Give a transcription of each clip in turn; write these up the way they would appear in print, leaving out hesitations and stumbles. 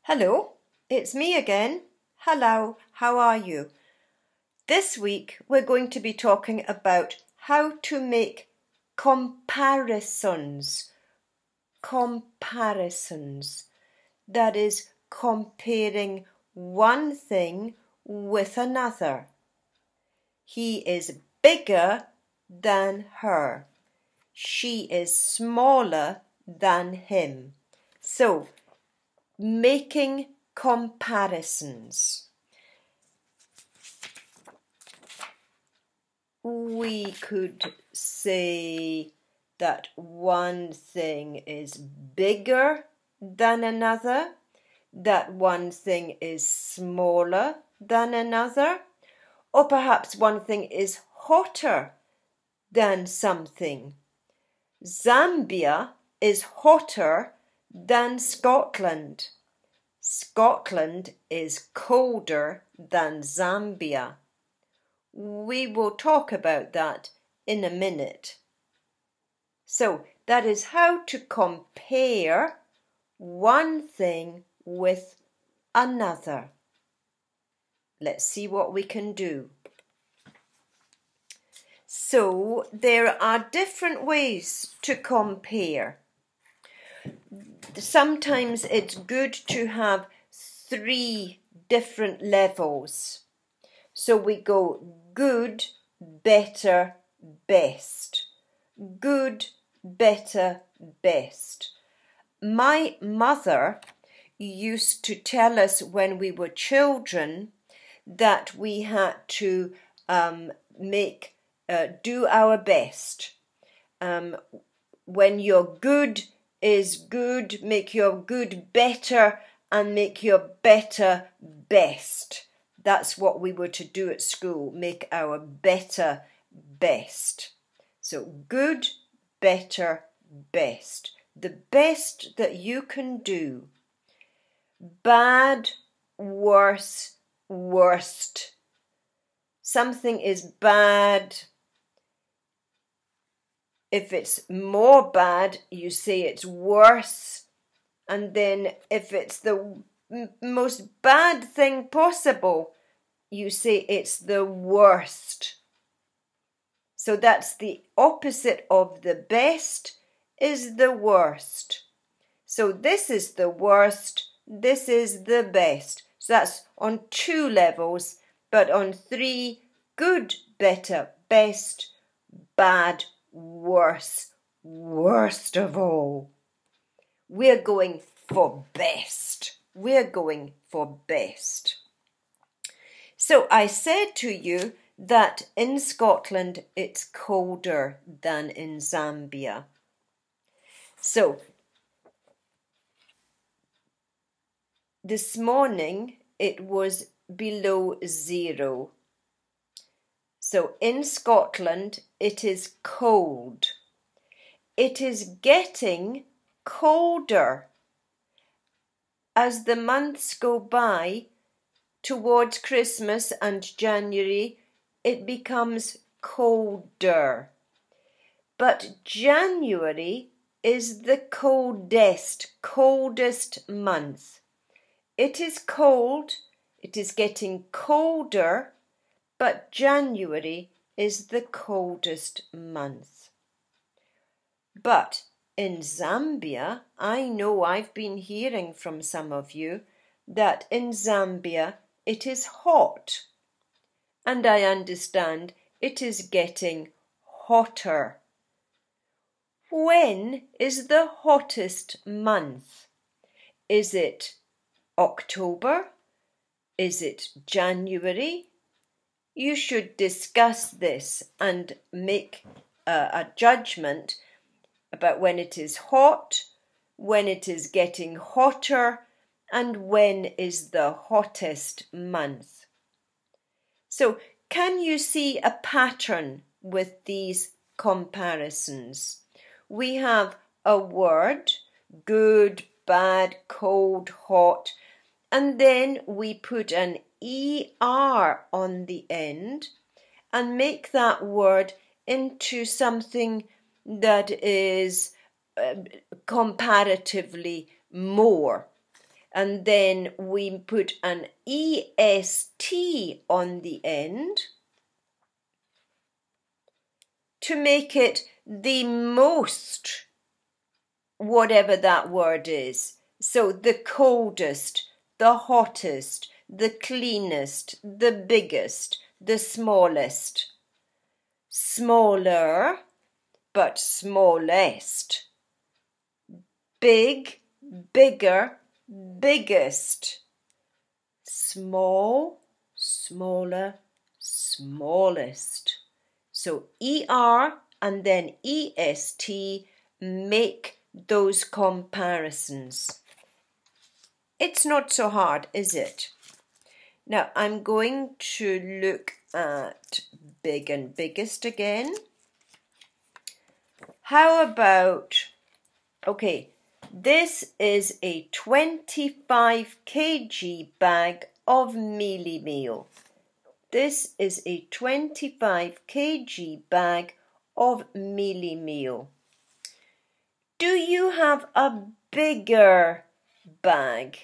Hello, it's me again. Hello, how are you? This week we're going to be talking about how to make comparisons. Comparisons. That is comparing one thing with another. He is bigger than her. She is smaller than him. So, making comparisons. We could say that one thing is bigger than another, that one thing is smaller than another, or perhaps one thing is hotter than something. Zambia is hotter than Scotland. Scotland is colder than Zambia. We will talk about that in a minute. So that is how to compare one thing with another. Let's see what we can do. So there are different ways to compare. Sometimes it's good to have 3 different levels. So we go good, better, best. Good, better, best. My mother used to tell us when we were children that we had to do our best. When your good is good, make your good better and make your better best. That's what we were to do at school, make our better best. So good, better, best. The best that you can do. Bad, worse, worst. Something is bad. If it's more bad, you say it's worse. And then if it's the most bad thing possible, you say it's the worst. So that's the opposite of the best is the worst. So this is the worst, this is the best. So that's on 2 levels, but on 3, good, better, best, bad, worse, worst of all. We're going for best. We're going for best. So I said to you that in Scotland it's colder than in Zambia. So this morning it was below 0. So in Scotland it is cold. It is getting colder. As the months go by, towards Christmas and January, it becomes colder. But January is the coldest month. It is cold, it is getting colder, but January is the coldest month. But in Zambia, I know I've been hearing from some of you that in Zambia it is hot. And I understand it is getting hotter. When is the hottest month? Is it October? Is it January? You should discuss this and make a judgment about when it is hot, when it is getting hotter, and when is the hottest month. So, can you see a pattern with these comparisons? We have a word, good, bad, cold, hot, and then we put an ER on the end and make that word into something that is comparatively more. and then we put an EST on the end to make it the most, whatever that word is. So the coldest, the hottest, the cleanest, the biggest, the smallest. Smaller, but smallest. Big, bigger, biggest. Small, smaller, smallest. So ER and then EST make those comparisons. It's not so hard, is it? Now I'm going to look at big and biggest again. How about, okay, this is a 25 kg bag of mealie meal. This is a 25 kg bag of mealie meal. Do you have a bigger bag?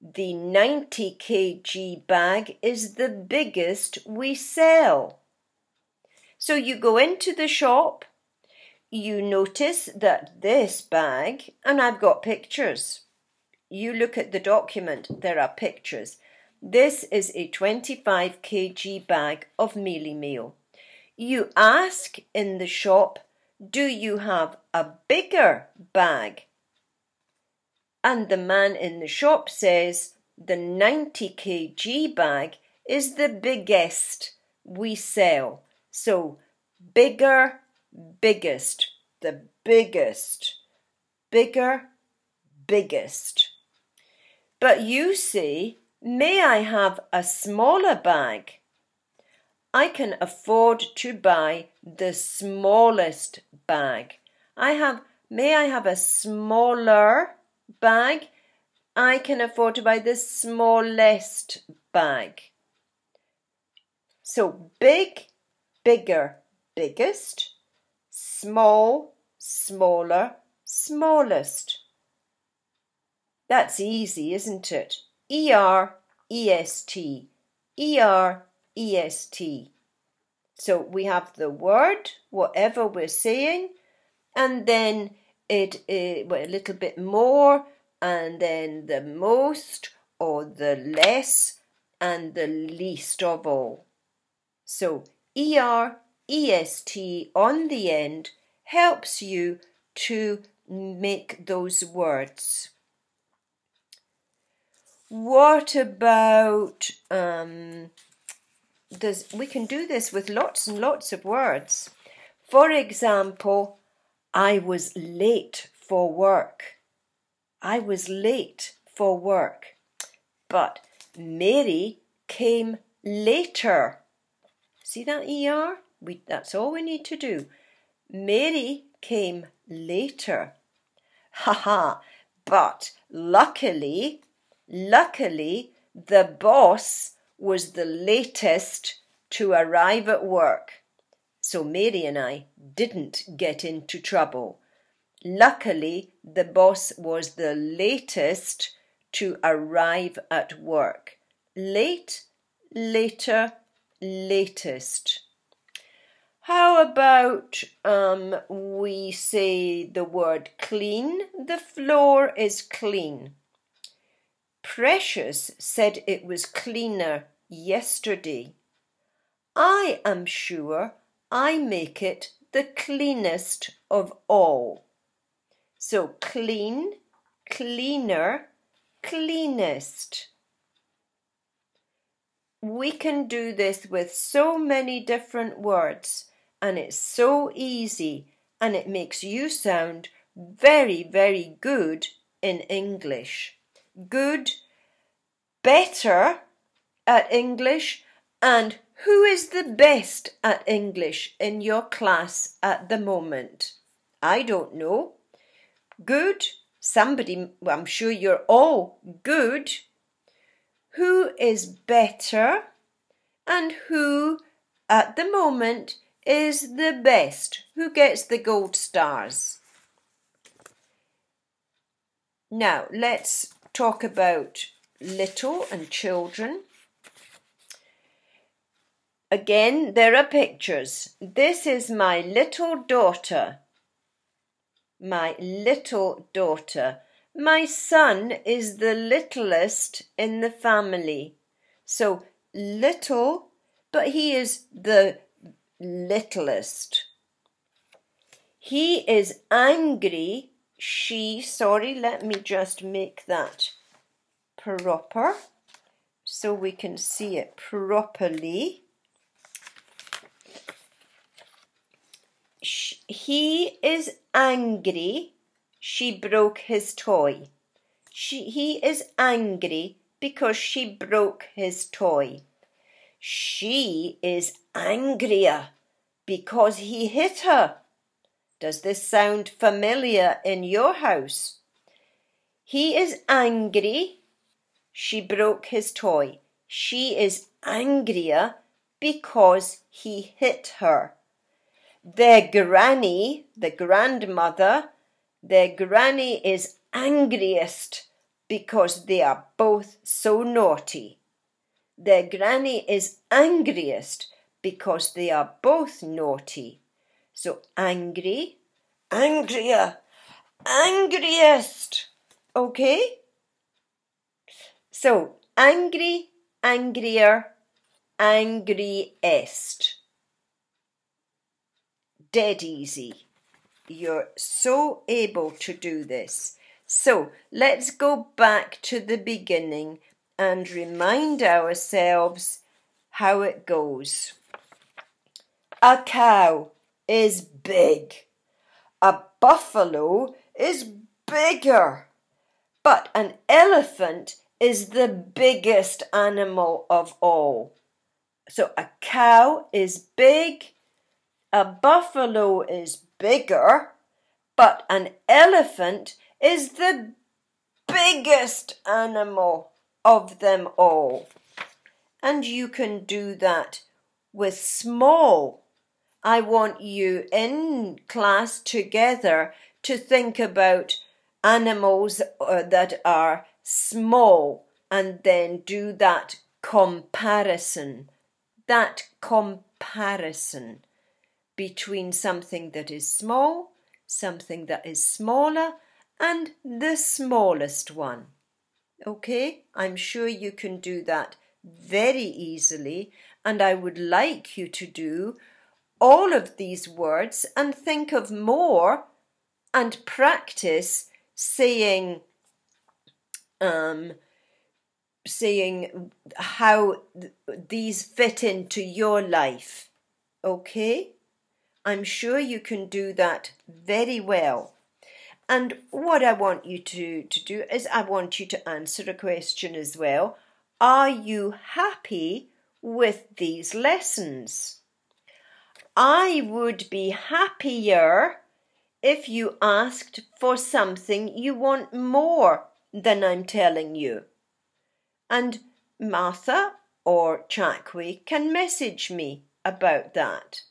The 90 kg bag is the biggest we sell. So you go into the shop, you notice that this bag, and I've got pictures. You look at the document, there are pictures. This is a 25 kg bag of mealie meal. You ask in the shop, do you have a bigger bag? And the man in the shop says, the 90 kg bag is the biggest we sell. So, bigger, biggest, the biggest, bigger, biggest. But you say, may I have a smaller bag? I can afford to buy the smallest bag. May I have a smaller bag? I can afford to buy the smallest bag. So big, bigger, biggest, small, smaller, smallest. That's easy, isn't it? ER-EST, ER-EST. So we have the word, whatever we're saying, and then it is a little bit more, and then the most or the less and the least of all. So ER-EST on the end helps you to make those words. What about, we can do this with lots and lots of words. For example, I was late for work. I was late for work. But Mary came later. See that ER? That's all we need to do. Mary came later. Haha, but luckily, the boss was the latest to arrive at work. So Mary and I didn't get into trouble. Luckily, the boss was the latest to arrive at work. Late, later, latest. How about we say the word clean? The floor is clean. Precious said it was cleaner yesterday. I am sure I make it the cleanest of all. So clean, cleaner, cleanest. We can do this with so many different words, and it's so easy, and it makes you sound very, very good in English. Good, better at English, and who is the best at English in your class at the moment? I don't know. Good, somebody, well, I'm sure you're all good. Who is better and who at the moment is the best? Who gets the gold stars? Now, let's talk about little and children. Again, there are pictures. This is my little daughter. My little daughter. My son is the littlest in the family. So, little, but he is the littlest. He is angry. Let me just make that proper so we can see it properly. He is angry. She broke his toy. He is angry because she broke his toy. She is angrier because he hit her. Does this sound familiar in your house? He is angry. She broke his toy. She is angrier because he hit her. Their granny, the grandmother, their granny is angriest because they are both so naughty. Their granny is angriest because they are both naughty. So angry, angrier, angriest. Okay? So angry, angrier, angriest. Dead easy. You're so able to do this. So let's go back to the beginning and remind ourselves how it goes. A cow is big. A buffalo is bigger. But an elephant is the biggest animal of all. So a cow is big. A buffalo is bigger, but an elephant is the biggest animal of them all. And you can do that with small. I want you in class together to think about animals that are small and then do that comparison. That comparison between something that is small, something that is smaller, and the smallest one. Okay, I'm sure you can do that very easily, and I would like you to do all of these words and think of more and practice saying how these fit into your life. Okay? I'm sure you can do that very well. And what I want you to do is I want you to answer a question as well. Are you happy with these lessons? I would be happier if you asked for something you want more than I'm telling you. And Martha or Chakwe can message me about that.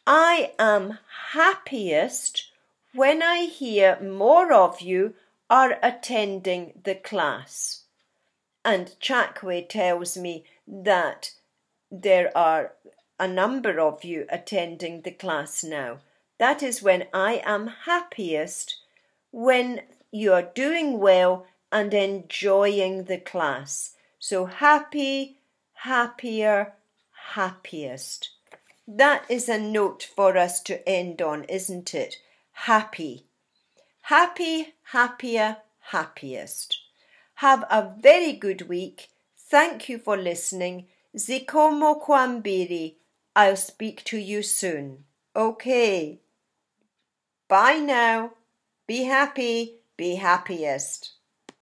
I am happiest when I hear more of you are attending the class. And Chakwe tells me that there are a number of you attending the class now. That is when I am happiest, when you are doing well and enjoying the class. So happy, happier, happiest. That is a note for us to end on, isn't it? Happy. Happy, happier, happiest. Have a very good week. Thank you for listening. Zikomo kwambiri. I'll speak to you soon. Okay. Bye now. Be happy. Be happiest.